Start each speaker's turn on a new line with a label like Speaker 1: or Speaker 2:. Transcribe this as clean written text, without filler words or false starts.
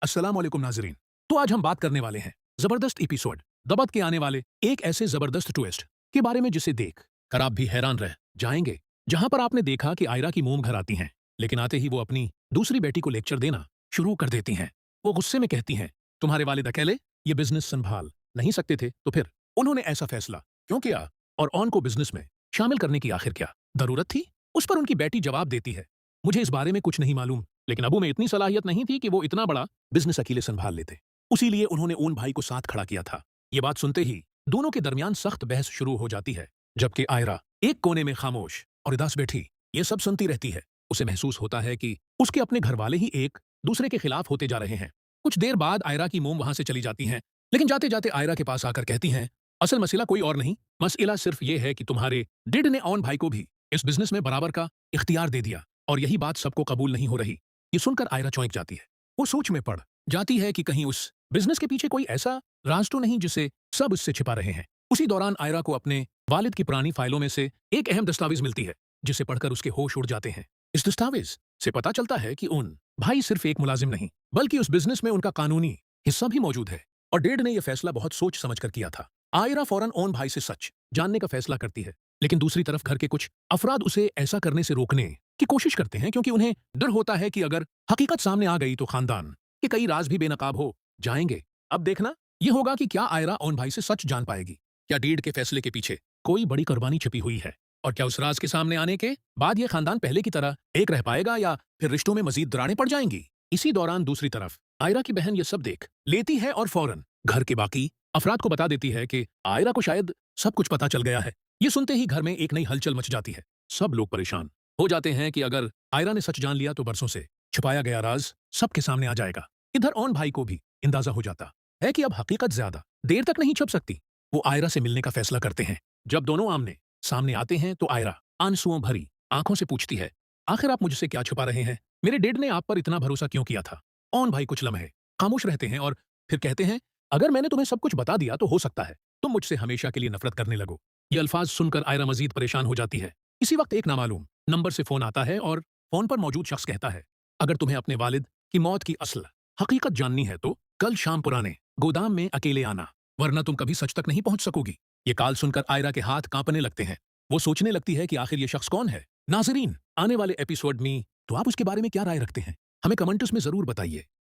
Speaker 1: अस्सलाम वालेकुम नाजरीन। तो आज हम बात करने वाले हैं जबरदस्त एपिसोड दबद के आने वाले एक ऐसे जबरदस्त ट्विस्ट के बारे में जिसे देख कर आप भी हैरान रह जाएंगे। जहां पर आपने देखा कि आयरा की मोम घर आती हैं, लेकिन आते ही वो अपनी दूसरी बेटी को लेक्चर देना शुरू कर देती हैं। वो गुस्से में कहती हैं, तुम्हारे वालिद अकेले ये बिजनेस संभाल नहीं सकते थे, तो फिर उन्होंने ऐसा फैसला क्यों किया और ऑन को बिजनेस में शामिल करने की आखिर क्या जरूरत थी? उस पर उनकी बेटी जवाब देती है, मुझे इस बारे में कुछ नहीं मालूम, लेकिन अबू में इतनी सलाहियत नहीं थी कि वो इतना बड़ा बिजनेस अकेले संभाल लेते। उसी लिए उन्होंने ओन भाई को साथ खड़ा किया था। ये बात सुनते ही दोनों के दरमियान सख्त बहस शुरू हो जाती है, जबकि आयरा एक कोने में खामोश और उदास बैठी ये सब सुनती रहती है। उसे महसूस होता है कि उसके अपने घर वाले ही एक दूसरे के खिलाफ होते जा रहे हैं। कुछ देर बाद आयरा की मोम वहां से चली जाती हैं, लेकिन जाते जाते आयरा के पास आकर कहती हैं, असल मसला कोई और नहीं, मसला सिर्फ ये है कि तुम्हारे डिड ने ऑन भाई को भी इस बिजनेस में बराबर का इख्तियार दे दिया और यही बात सबको कबूल नहीं हो रही। ये सुनकर आयरा चौंक जाती है। वो सोच में पड़ जाती है कि कहीं उस बिजनेस के पीछे कोई ऐसा राज तो नहीं जिसे सब उससे छिपा रहे हैं। उसी दौरान आयरा को अपने वालिद की पुरानी फाइलों में से एक अहम दस्तावेज मिलती है, जिसे पढ़कर उसके होश उड़ जाते हैं। इस दस्तावेज से पता चलता है कि उन भाई सिर्फ एक मुलाजिम नहीं, बल्कि उस बिजनेस में उनका कानूनी हिस्सा भी मौजूद है और डेड ने यह फैसला बहुत सोच समझ कर किया था। आयरा फौरन ओन भाई से सच जानने का फैसला करती है, लेकिन दूसरी तरफ घर के कुछ अफराद उसे ऐसा करने से रोकने की कोशिश करते हैं, क्योंकि उन्हें डर होता है कि अगर हकीकत सामने आ गई तो खानदान के कई राज भी बेनकाब हो जाएंगे। अब देखना यह होगा कि क्या आयरा ओन भाई से सच जान पाएगी, क्या डीड के फैसले के पीछे कोई बड़ी कुर्बानी छिपी हुई है, और क्या उस राज के सामने आने के बाद यह खानदान पहले की तरह एक रह पाएगा या फिर रिश्तों में मजीद दरारें पड़ जाएंगी। इसी दौरान दूसरी तरफ आयरा की बहन यह सब देख लेती है और फौरन घर के बाकी अफराद को बता देती है कि आयरा को शायद सब कुछ पता चल गया है। ये सुनते ही घर में एक नई हलचल मच जाती है। सब लोग परेशान हो जाते हैं कि अगर आयरा ने सच जान लिया तो बरसों से छुपाया गया राज सबके सामने आ जाएगा। इधर ऑन भाई को भी अंदाजा हो जाता है कि अब हकीकत ज्यादा देर तक नहीं छुप सकती। वो आयरा से मिलने का फैसला करते हैं। जब दोनों आमने सामने आते हैं तो आयरा आंसुओं भरी आंखों से पूछती है, आखिर आप मुझसे क्या छुपा रहे हैं? मेरे डेड ने आप पर इतना भरोसा क्यों किया था? ऑन भाई कुछ लम्हे खामोश रहते हैं और फिर कहते हैं, अगर मैंने तुम्हें सब कुछ बता दिया तो हो सकता है तुम मुझसे हमेशा के लिए नफरत करने लगो। ये अल्फाज सुनकर आयरा मजीद परेशान हो जाती है। इसी वक्त एक नामालूम नंबर से फोन आता है और फोन पर मौजूद शख्स कहता है, अगर तुम्हें अपने वालिद की मौत की असल हकीकत जाननी है तो कल शाम पुराने गोदाम में अकेले आना, वरना तुम कभी सच तक नहीं पहुंच सकोगी। ये कॉल सुनकर आयरा के हाथ कांपने लगते हैं। वो सोचने लगती है कि आखिर ये शख्स कौन है। नाजरीन, आने वाले एपिसोड में तो आप उसके बारे में क्या राय रखते हैं? हमें कमेंट्स में जरूर बताइए।